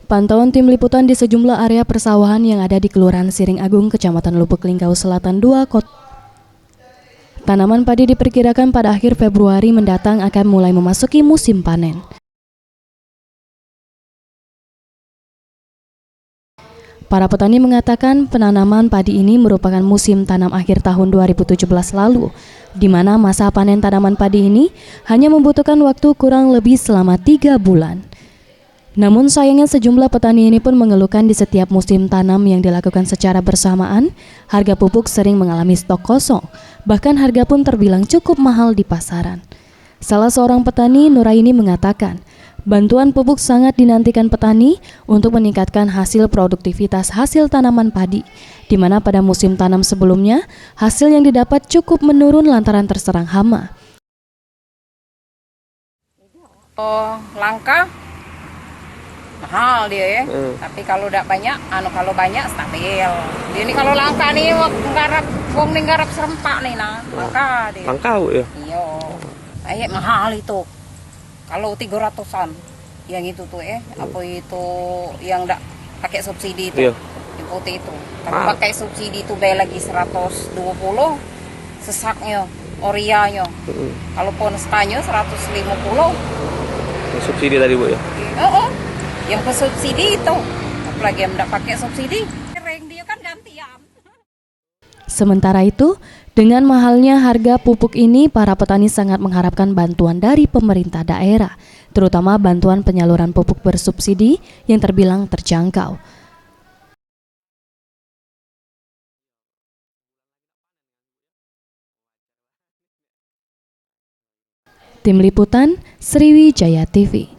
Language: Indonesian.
Pantauan tim liputan di sejumlah area persawahan yang ada di Kelurahan Siring Agung, Kecamatan Lubuk Linggau Selatan 2, Kota. Tanaman padi diperkirakan pada akhir Februari mendatang akan mulai memasuki musim panen. Para petani mengatakan penanaman padi ini merupakan musim tanam akhir tahun 2017 lalu, di mana masa panen tanaman padi ini hanya membutuhkan waktu kurang lebih selama 3 bulan. Namun sayangnya sejumlah petani ini pun mengeluhkan di setiap musim tanam yang dilakukan secara bersamaan, harga pupuk sering mengalami stok kosong, bahkan harga pun terbilang cukup mahal di pasaran. Salah seorang petani, Nuraini, mengatakan, bantuan pupuk sangat dinantikan petani untuk meningkatkan hasil produktivitas hasil tanaman padi, di mana pada musim tanam sebelumnya, hasil yang didapat cukup menurun lantaran terserang hama. Langka mahal dia ya, tapi kalau udah banyak, kalau banyak stabil. Dia ini kalau langka nih, wong nih garap serempak nih langka dia. Langka bu ya? Iya, mahal itu. Kalau 300-an, yang itu tuh apa itu yang enggak pakai subsidi itu, yang putih itu. Tapi pakai subsidi itu bayar lagi 120, sesaknya, orianya. Kalau ponstanya 150. Subsidi tadi bu ya? Yang ke subsidi itu, apalagi yang tidak pakai subsidi, kering dia kan gantian. Sementara itu, dengan mahalnya harga pupuk ini, para petani sangat mengharapkan bantuan dari pemerintah daerah, terutama bantuan penyaluran pupuk bersubsidi yang terbilang terjangkau. Tim Liputan, Sriwijaya TV.